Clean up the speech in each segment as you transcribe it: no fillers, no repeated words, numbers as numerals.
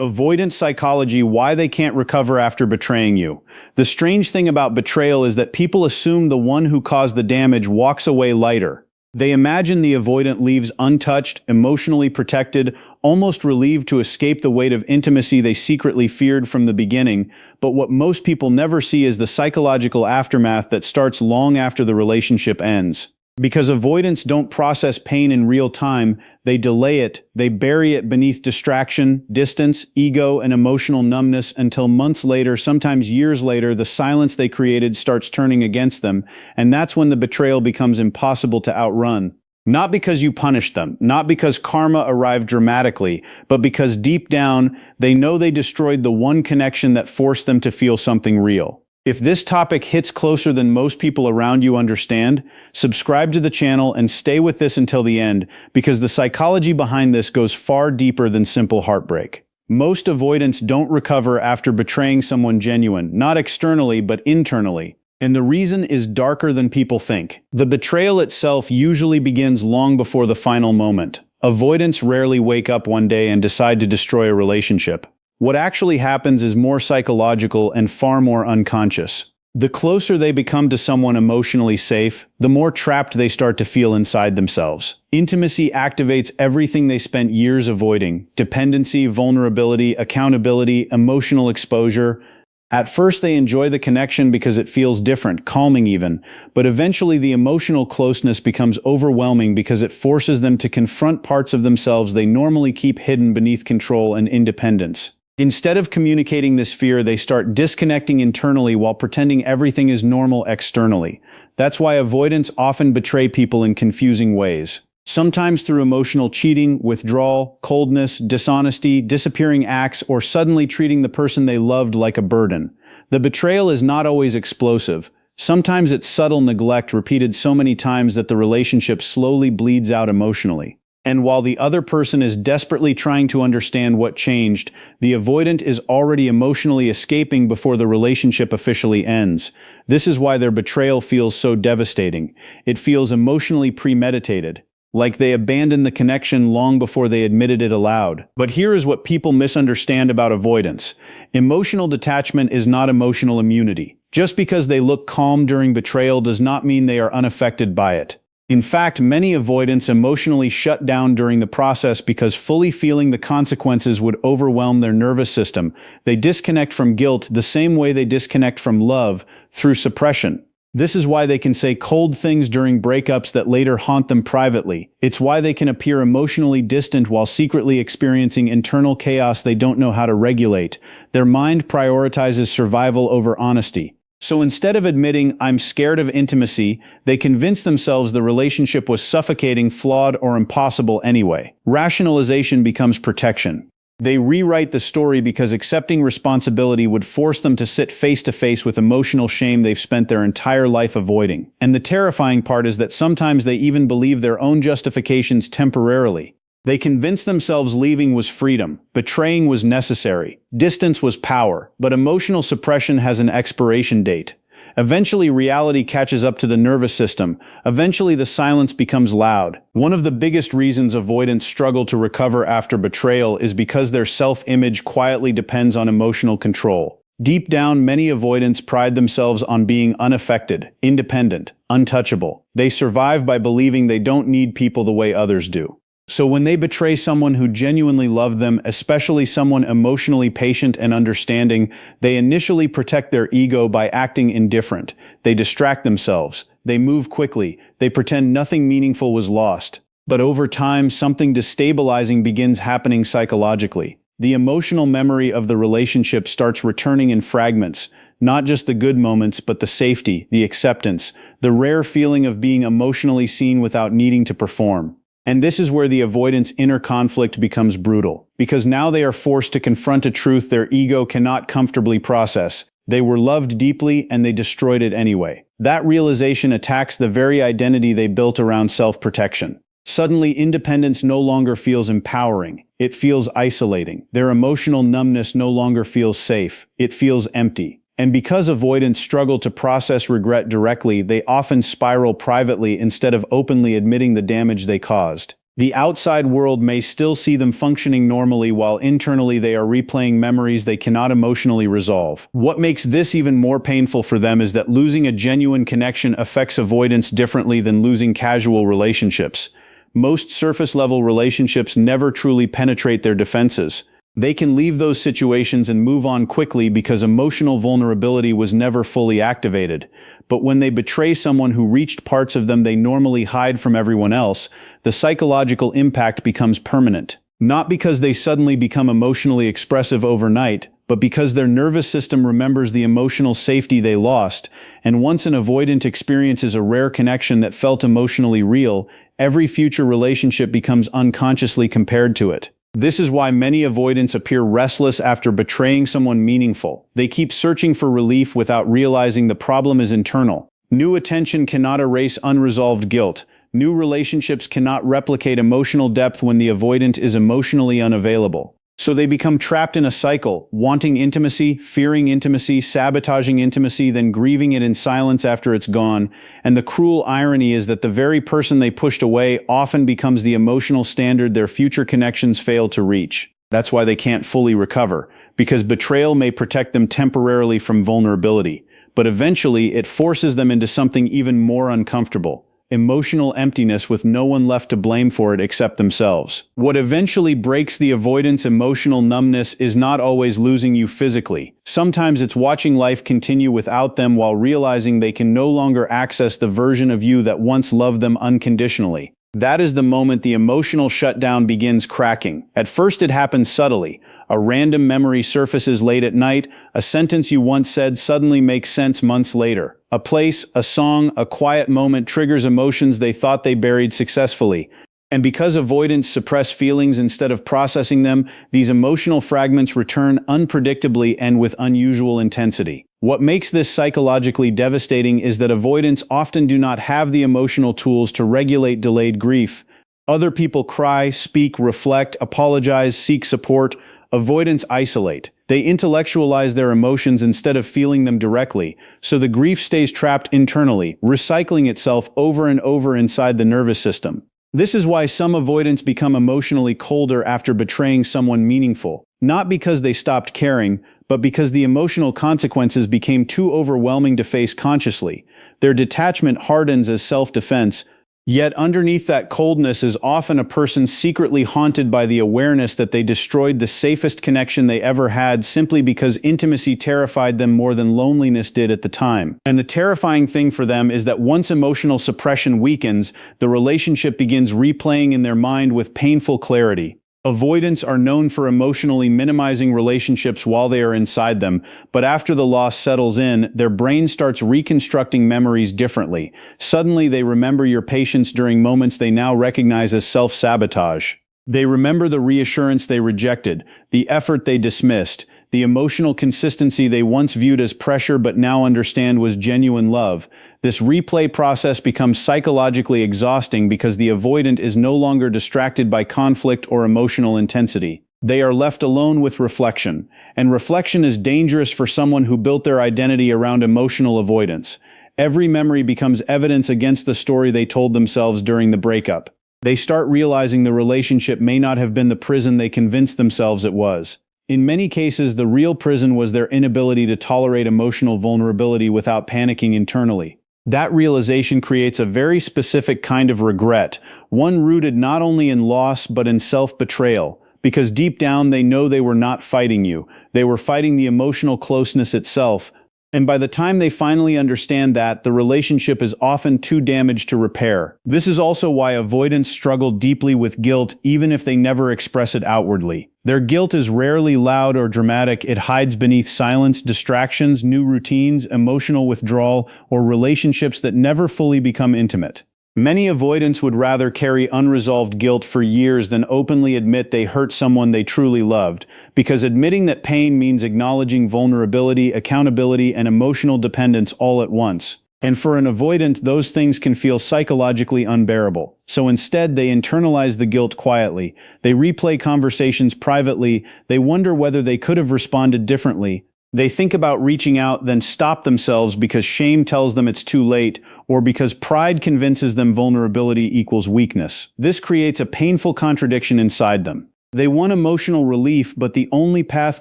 Avoidant psychology, why they can't recover after betraying you. The strange thing about betrayal is that people assume the one who caused the damage walks away lighter. They imagine the avoidant leaves untouched, emotionally protected, almost relieved to escape the weight of intimacy they secretly feared from the beginning, but what most people never see is the psychological aftermath that starts long after the relationship ends. Because avoidants don't process pain in real time, they delay it, they bury it beneath distraction, distance, ego, and emotional numbness until months later, sometimes years later, the silence they created starts turning against them, and that's when the betrayal becomes impossible to outrun. Not because you punished them, not because karma arrived dramatically, but because deep down, they know they destroyed the one connection that forced them to feel something real. If this topic hits closer than most people around you understand, subscribe to the channel and stay with this until the end, because the psychology behind this goes far deeper than simple heartbreak. Most avoidants don't recover after betraying someone genuine, not externally but internally. And the reason is darker than people think. The betrayal itself usually begins long before the final moment. Avoidants rarely wake up one day and decide to destroy a relationship. What actually happens is more psychological and far more unconscious. The closer they become to someone emotionally safe, the more trapped they start to feel inside themselves. Intimacy activates everything they spent years avoiding: dependency, vulnerability, accountability, emotional exposure. At first they enjoy the connection because it feels different, calming even, but eventually the emotional closeness becomes overwhelming because it forces them to confront parts of themselves they normally keep hidden beneath control and independence. Instead of communicating this fear, they start disconnecting internally while pretending everything is normal externally. That's why avoidants often betray people in confusing ways. Sometimes through emotional cheating, withdrawal, coldness, dishonesty, disappearing acts, or suddenly treating the person they loved like a burden. The betrayal is not always explosive. Sometimes it's subtle neglect repeated so many times that the relationship slowly bleeds out emotionally. And while the other person is desperately trying to understand what changed, the avoidant is already emotionally escaping before the relationship officially ends. This is why their betrayal feels so devastating. It feels emotionally premeditated, like they abandoned the connection long before they admitted it aloud. But here is what people misunderstand about avoidance. Emotional detachment is not emotional immunity. Just because they look calm during betrayal does not mean they are unaffected by it. In fact, many avoidants emotionally shut down during the process because fully feeling the consequences would overwhelm their nervous system. They disconnect from guilt the same way they disconnect from love, through suppression. This is why they can say cold things during breakups that later haunt them privately. It's why they can appear emotionally distant while secretly experiencing internal chaos they don't know how to regulate. Their mind prioritizes survival over honesty. So instead of admitting, "I'm scared of intimacy," they convince themselves the relationship was suffocating, flawed, or impossible anyway. Rationalization becomes protection. They rewrite the story because accepting responsibility would force them to sit face to face with emotional shame they've spent their entire life avoiding. And the terrifying part is that sometimes they even believe their own justifications temporarily. They convince themselves leaving was freedom, betraying was necessary, distance was power, but emotional suppression has an expiration date. Eventually reality catches up to the nervous system. Eventually the silence becomes loud. One of the biggest reasons avoidants struggle to recover after betrayal is because their self-image quietly depends on emotional control. Deep down, many avoidants pride themselves on being unaffected, independent, untouchable. They survive by believing they don't need people the way others do. So when they betray someone who genuinely loved them, especially someone emotionally patient and understanding, they initially protect their ego by acting indifferent. They distract themselves. They move quickly. They pretend nothing meaningful was lost. But over time, something destabilizing begins happening psychologically. The emotional memory of the relationship starts returning in fragments. Not just the good moments, but the safety, the acceptance, the rare feeling of being emotionally seen without needing to perform. And this is where the avoidant's inner conflict becomes brutal, because now they are forced to confront a truth their ego cannot comfortably process. They were loved deeply and they destroyed it anyway. That realization attacks the very identity they built around self-protection. Suddenly, independence no longer feels empowering. It feels isolating. Their emotional numbness no longer feels safe. It feels empty. And because avoidants struggle to process regret directly, they often spiral privately instead of openly admitting the damage they caused. The outside world may still see them functioning normally while internally they are replaying memories they cannot emotionally resolve. What makes this even more painful for them is that losing a genuine connection affects avoidance differently than losing casual relationships. Most surface-level relationships never truly penetrate their defenses. They can leave those situations and move on quickly because emotional vulnerability was never fully activated. But when they betray someone who reached parts of them they normally hide from everyone else, the psychological impact becomes permanent. Not because they suddenly become emotionally expressive overnight, but because their nervous system remembers the emotional safety they lost, and once an avoidant experiences a rare connection that felt emotionally real, every future relationship becomes unconsciously compared to it. This is why many avoidants appear restless after betraying someone meaningful. They keep searching for relief without realizing the problem is internal. New attention cannot erase unresolved guilt. New relationships cannot replicate emotional depth when the avoidant is emotionally unavailable. So they become trapped in a cycle, wanting intimacy, fearing intimacy, sabotaging intimacy, then grieving it in silence after it's gone. And the cruel irony is that the very person they pushed away often becomes the emotional standard their future connections fail to reach. That's why they can't fully recover, because betrayal may protect them temporarily from vulnerability, but eventually it forces them into something even more uncomfortable. Emotional emptiness with no one left to blame for it except themselves. What eventually breaks the avoidant's emotional numbness is not always losing you physically. Sometimes it's watching life continue without them while realizing they can no longer access the version of you that once loved them unconditionally. That is the moment the emotional shutdown begins cracking. At first it happens subtly. A random memory surfaces late at night. A sentence you once said suddenly makes sense months later. A place, a song, a quiet moment triggers emotions they thought they buried successfully. And because avoidants suppress feelings instead of processing them, these emotional fragments return unpredictably and with unusual intensity. What makes this psychologically devastating is that avoidants often do not have the emotional tools to regulate delayed grief. Other people cry, speak, reflect, apologize, seek support. Avoidants isolate. They intellectualize their emotions instead of feeling them directly, so the grief stays trapped internally, recycling itself over and over inside the nervous system. This is why some avoidants become emotionally colder after betraying someone meaningful, not because they stopped caring, but because the emotional consequences became too overwhelming to face consciously. Their detachment hardens as self-defense, yet underneath that coldness is often a person secretly haunted by the awareness that they destroyed the safest connection they ever had simply because intimacy terrified them more than loneliness did at the time. And the terrifying thing for them is that once emotional suppression weakens, the relationship begins replaying in their mind with painful clarity. Avoidants are known for emotionally minimizing relationships while they are inside them, but after the loss settles in, their brain starts reconstructing memories differently. Suddenly they remember your patience during moments they now recognize as self-sabotage. They remember the reassurance they rejected, the effort they dismissed, the emotional consistency they once viewed as pressure but now understand was genuine love. This replay process becomes psychologically exhausting because the avoidant is no longer distracted by conflict or emotional intensity. They are left alone with reflection, and reflection is dangerous for someone who built their identity around emotional avoidance. Every memory becomes evidence against the story they told themselves during the breakup. They start realizing the relationship may not have been the prison they convinced themselves it was. In many cases, the real prison was their inability to tolerate emotional vulnerability without panicking internally. That realization creates a very specific kind of regret, one rooted not only in loss but in self-betrayal, because deep down they know they were not fighting you, they were fighting the emotional closeness itself. And by the time they finally understand that, the relationship is often too damaged to repair. This is also why avoidants struggle deeply with guilt even if they never express it outwardly. Their guilt is rarely loud or dramatic. It hides beneath silence, distractions, new routines, emotional withdrawal, or relationships that never fully become intimate. Many avoidants would rather carry unresolved guilt for years than openly admit they hurt someone they truly loved, because admitting that pain means acknowledging vulnerability, accountability, and emotional dependence all at once. And for an avoidant, those things can feel psychologically unbearable. So instead, they internalize the guilt quietly. They replay conversations privately. They wonder whether they could have responded differently. They think about reaching out, then stop themselves because shame tells them it's too late, or because pride convinces them vulnerability equals weakness. This creates a painful contradiction inside them. They want emotional relief, but the only path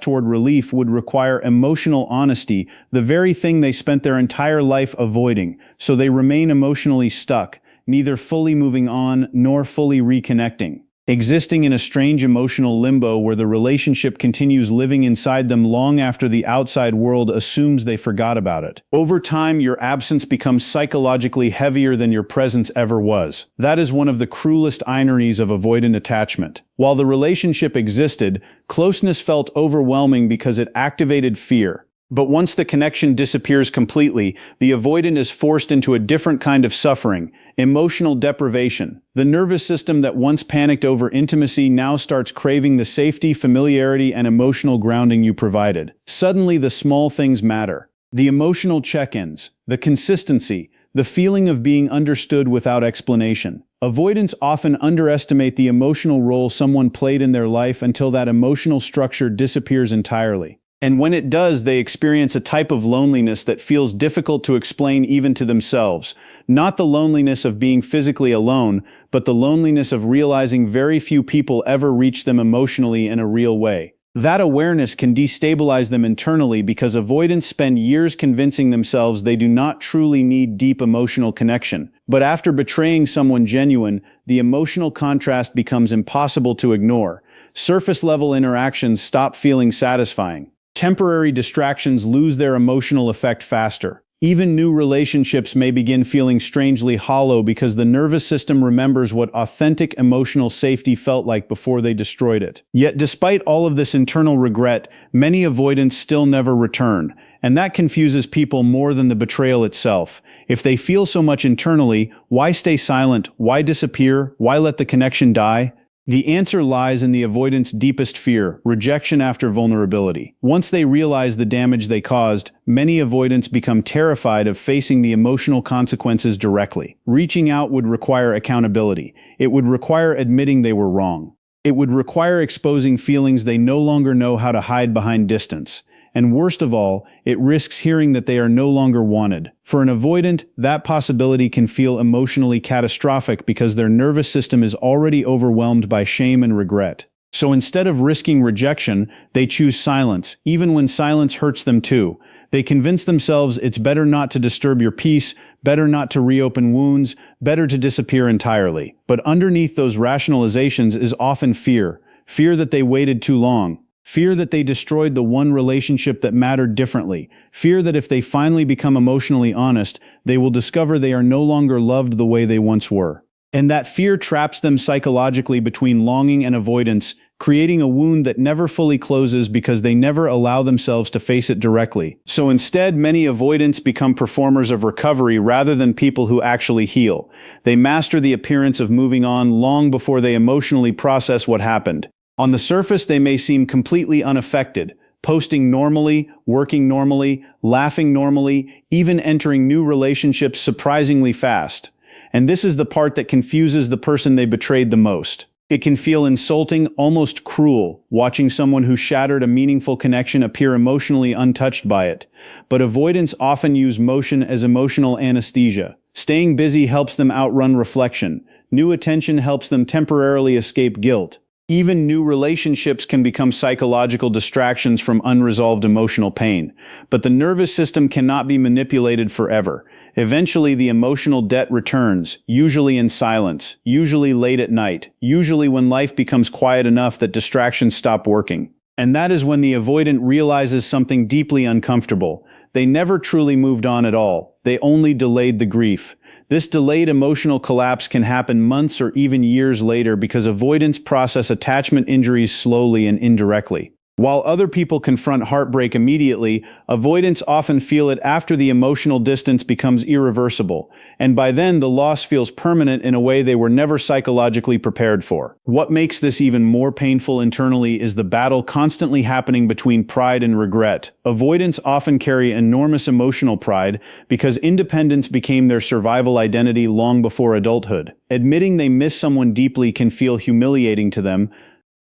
toward relief would require emotional honesty, the very thing they spent their entire life avoiding, so they remain emotionally stuck, neither fully moving on nor fully reconnecting, existing in a strange emotional limbo where the relationship continues living inside them long after the outside world assumes they forgot about it. Over time, your absence becomes psychologically heavier than your presence ever was. That is one of the cruelest ironies of avoidant attachment. While the relationship existed, closeness felt overwhelming because it activated fear. But once the connection disappears completely, the avoidant is forced into a different kind of suffering, emotional deprivation. The nervous system that once panicked over intimacy now starts craving the safety, familiarity, and emotional grounding you provided. Suddenly, the small things matter. The emotional check-ins, the consistency, the feeling of being understood without explanation. Avoidants often underestimate the emotional role someone played in their life until that emotional structure disappears entirely. And when it does, they experience a type of loneliness that feels difficult to explain even to themselves. Not the loneliness of being physically alone, but the loneliness of realizing very few people ever reach them emotionally in a real way. That awareness can destabilize them internally because avoidants spend years convincing themselves they do not truly need deep emotional connection. But after betraying someone genuine, the emotional contrast becomes impossible to ignore. Surface-level interactions stop feeling satisfying. Temporary distractions lose their emotional effect faster. Even new relationships may begin feeling strangely hollow because the nervous system remembers what authentic emotional safety felt like before they destroyed it. Yet despite all of this internal regret, many avoidants still never return, and that confuses people more than the betrayal itself. If they feel so much internally, why stay silent? Why disappear? Why let the connection die? The answer lies in the avoidant's deepest fear, rejection after vulnerability. Once they realize the damage they caused, many avoidants become terrified of facing the emotional consequences directly. Reaching out would require accountability. It would require admitting they were wrong. It would require exposing feelings they no longer know how to hide behind distance. And worst of all, it risks hearing that they are no longer wanted. For an avoidant, that possibility can feel emotionally catastrophic because their nervous system is already overwhelmed by shame and regret. So instead of risking rejection, they choose silence, even when silence hurts them too. They convince themselves it's better not to disturb your peace, better not to reopen wounds, better to disappear entirely. But underneath those rationalizations is often fear. Fear that they waited too long. Fear that they destroyed the one relationship that mattered differently. Fear that if they finally become emotionally honest, they will discover they are no longer loved the way they once were. And that fear traps them psychologically between longing and avoidance, creating a wound that never fully closes because they never allow themselves to face it directly. So instead, many avoidants become performers of recovery rather than people who actually heal. They master the appearance of moving on long before they emotionally process what happened. On the surface, they may seem completely unaffected, posting normally, working normally, laughing normally, even entering new relationships surprisingly fast. And this is the part that confuses the person they betrayed the most. It can feel insulting, almost cruel, watching someone who shattered a meaningful connection appear emotionally untouched by it. But avoidants often use motion as emotional anesthesia. Staying busy helps them outrun reflection. New attention helps them temporarily escape guilt. Even new relationships can become psychological distractions from unresolved emotional pain. But the nervous system cannot be manipulated forever. Eventually, the emotional debt returns, usually in silence, usually late at night, usually when life becomes quiet enough that distractions stop working. And that is when the avoidant realizes something deeply uncomfortable. They never truly moved on at all. They only delayed the grief. This delayed emotional collapse can happen months or even years later because avoidants process attachment injuries slowly and indirectly. While other people confront heartbreak immediately, avoidants often feel it after the emotional distance becomes irreversible, and by then the loss feels permanent in a way they were never psychologically prepared for. What makes this even more painful internally is the battle constantly happening between pride and regret. Avoidants often carry enormous emotional pride because independence became their survival identity long before adulthood. Admitting they miss someone deeply can feel humiliating to them,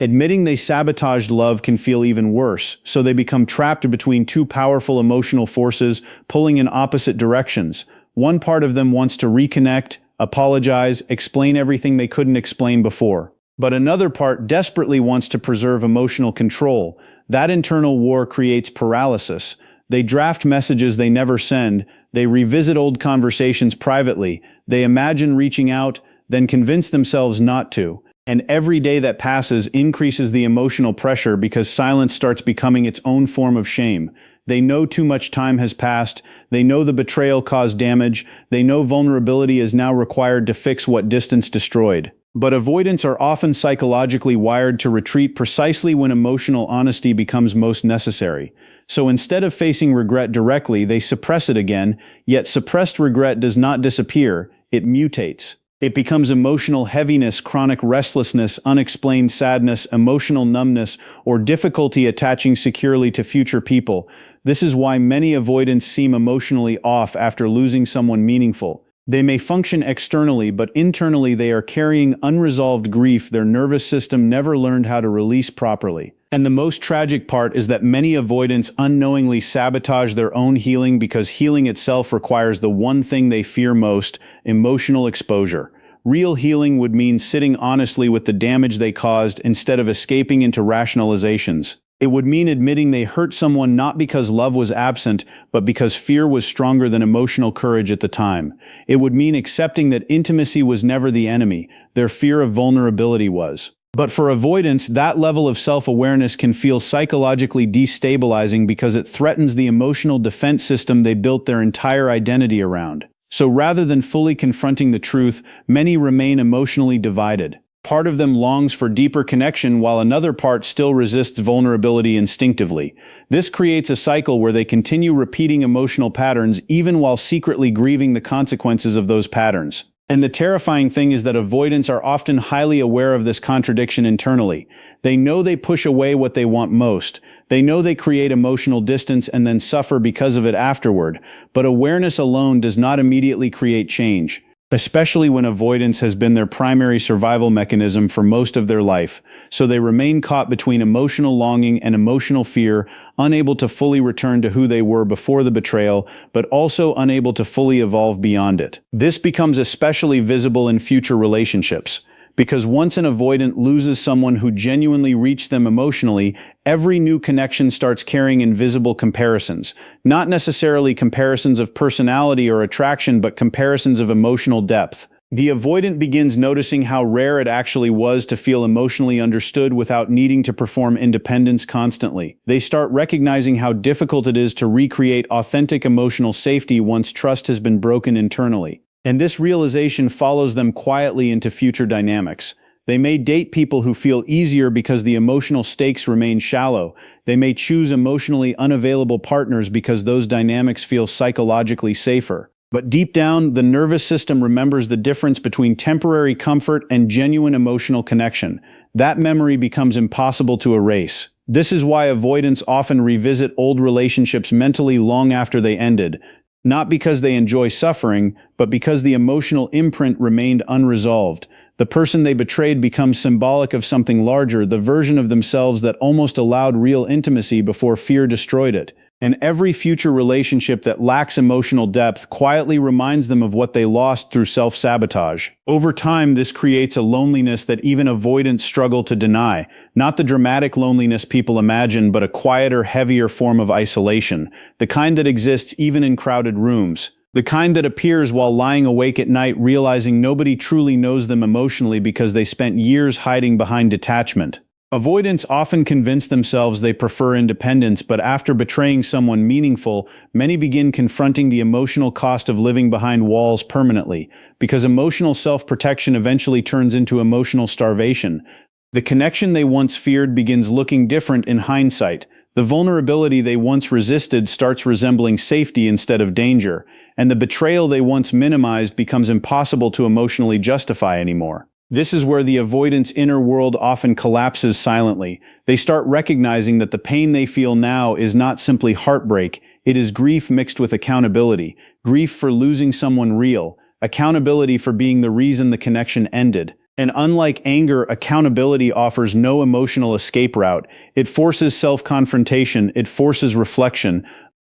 Admitting they sabotaged love can feel even worse, so they become trapped between two powerful emotional forces pulling in opposite directions. One part of them wants to reconnect, apologize, explain everything they couldn't explain before. But another part desperately wants to preserve emotional control. That internal war creates paralysis. They draft messages they never send, they revisit old conversations privately, they imagine reaching out, then convince themselves not to. And every day that passes increases the emotional pressure because silence starts becoming its own form of shame. They know too much time has passed, they know the betrayal caused damage, they know vulnerability is now required to fix what distance destroyed. But avoidants are often psychologically wired to retreat precisely when emotional honesty becomes most necessary. So instead of facing regret directly, they suppress it again, yet suppressed regret does not disappear, it mutates. It becomes emotional heaviness, chronic restlessness, unexplained sadness, emotional numbness, or difficulty attaching securely to future people. This is why many avoidants seem emotionally off after losing someone meaningful. They may function externally, but internally they are carrying unresolved grief their nervous system never learned how to release properly. And the most tragic part is that many avoidants unknowingly sabotage their own healing because healing itself requires the one thing they fear most: emotional exposure. Real healing would mean sitting honestly with the damage they caused instead of escaping into rationalizations. It would mean admitting they hurt someone not because love was absent, but because fear was stronger than emotional courage at the time. It would mean accepting that intimacy was never the enemy, their fear of vulnerability was. But for avoidance, that level of self-awareness can feel psychologically destabilizing because it threatens the emotional defense system they built their entire identity around. So rather than fully confronting the truth, many remain emotionally divided. Part of them longs for deeper connection while another part still resists vulnerability instinctively. This creates a cycle where they continue repeating emotional patterns even while secretly grieving the consequences of those patterns. And the terrifying thing is that avoidants are often highly aware of this contradiction internally. They know they push away what they want most. They know they create emotional distance and then suffer because of it afterward. But awareness alone does not immediately create change, especially when avoidance has been their primary survival mechanism for most of their life. So they remain caught between emotional longing and emotional fear, unable to fully return to who they were before the betrayal, but also unable to fully evolve beyond it. This becomes especially visible in future relationships, because once an avoidant loses someone who genuinely reached them emotionally, every new connection starts carrying invisible comparisons. Not necessarily comparisons of personality or attraction, but comparisons of emotional depth. The avoidant begins noticing how rare it actually was to feel emotionally understood without needing to perform independence constantly. They start recognizing how difficult it is to recreate authentic emotional safety once trust has been broken internally. And this realization follows them quietly into future dynamics. They may date people who feel easier because the emotional stakes remain shallow. They may choose emotionally unavailable partners because those dynamics feel psychologically safer. But deep down, the nervous system remembers the difference between temporary comfort and genuine emotional connection. That memory becomes impossible to erase. This is why avoidants often revisit old relationships mentally long after they ended. Not because they enjoy suffering, but because the emotional imprint remained unresolved. The person they betrayed becomes symbolic of something larger, the version of themselves that almost allowed real intimacy before fear destroyed it. And every future relationship that lacks emotional depth quietly reminds them of what they lost through self-sabotage. Over time, this creates a loneliness that even avoidants struggle to deny. Not the dramatic loneliness people imagine, but a quieter, heavier form of isolation. The kind that exists even in crowded rooms. The kind that appears while lying awake at night realizing nobody truly knows them emotionally because they spent years hiding behind detachment. Avoidants often convince themselves they prefer independence, but after betraying someone meaningful, many begin confronting the emotional cost of living behind walls permanently, because emotional self-protection eventually turns into emotional starvation. The connection they once feared begins looking different in hindsight. The vulnerability they once resisted starts resembling safety instead of danger, and the betrayal they once minimized becomes impossible to emotionally justify anymore. This is where the avoidant's inner world often collapses silently. They start recognizing that the pain they feel now is not simply heartbreak, it is grief mixed with accountability. Grief for losing someone real, accountability for being the reason the connection ended. And unlike anger, accountability offers no emotional escape route. It forces self-confrontation, it forces reflection.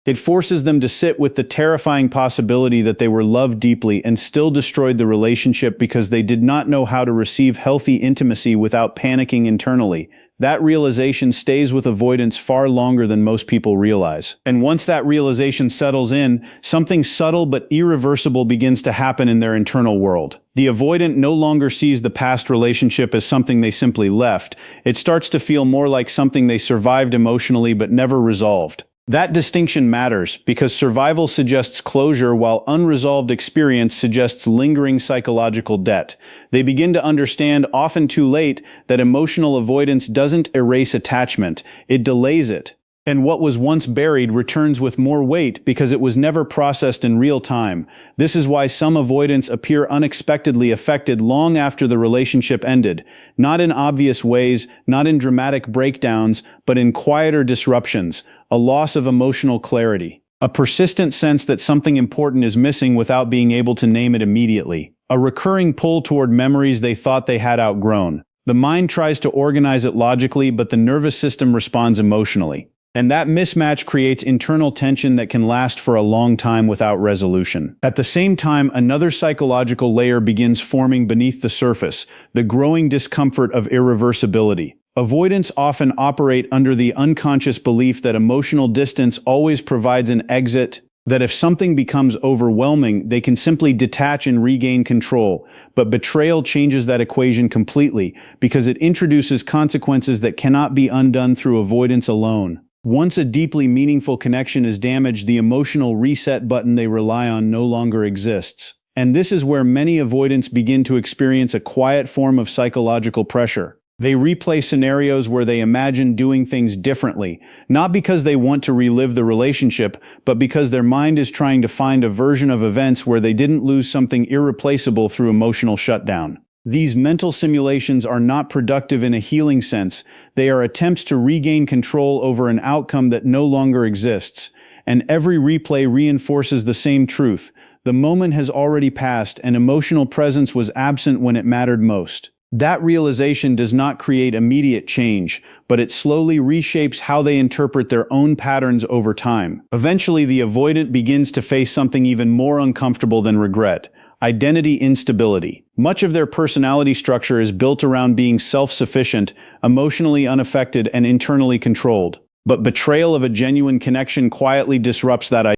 It forces them to sit with the terrifying possibility that they were loved deeply and still destroyed the relationship because they did not know how to receive healthy intimacy without panicking internally. That realization stays with avoidance far longer than most people realize. And once that realization settles in, something subtle but irreversible begins to happen in their internal world. The avoidant no longer sees the past relationship as something they simply left. It starts to feel more like something they survived emotionally but never resolved. That distinction matters because survival suggests closure while unresolved experience suggests lingering psychological debt. They begin to understand, often too late, that emotional avoidance doesn't erase attachment, it delays it. And what was once buried returns with more weight because it was never processed in real time. This is why some avoidants appear unexpectedly affected long after the relationship ended, not in obvious ways, not in dramatic breakdowns, but in quieter disruptions, a loss of emotional clarity, a persistent sense that something important is missing without being able to name it immediately, a recurring pull toward memories they thought they had outgrown. The mind tries to organize it logically, but the nervous system responds emotionally. And that mismatch creates internal tension that can last for a long time without resolution. At the same time, another psychological layer begins forming beneath the surface, the growing discomfort of irreversibility. Avoidants often operate under the unconscious belief that emotional distance always provides an exit, that if something becomes overwhelming, they can simply detach and regain control. But betrayal changes that equation completely because it introduces consequences that cannot be undone through avoidance alone. Once a deeply meaningful connection is damaged, the emotional reset button they rely on no longer exists. And this is where many avoidants begin to experience a quiet form of psychological pressure. They replay scenarios where they imagine doing things differently, not because they want to relive the relationship, but because their mind is trying to find a version of events where they didn't lose something irreplaceable through emotional shutdown. These mental simulations are not productive in a healing sense. They are attempts to regain control over an outcome that no longer exists. And every replay reinforces the same truth. The moment has already passed, and emotional presence was absent when it mattered most. That realization does not create immediate change, but it slowly reshapes how they interpret their own patterns over time. Eventually, the avoidant begins to face something even more uncomfortable than regret: identity instability. Much of their personality structure is built around being self-sufficient, emotionally unaffected, and internally controlled. But betrayal of a genuine connection quietly disrupts that identity.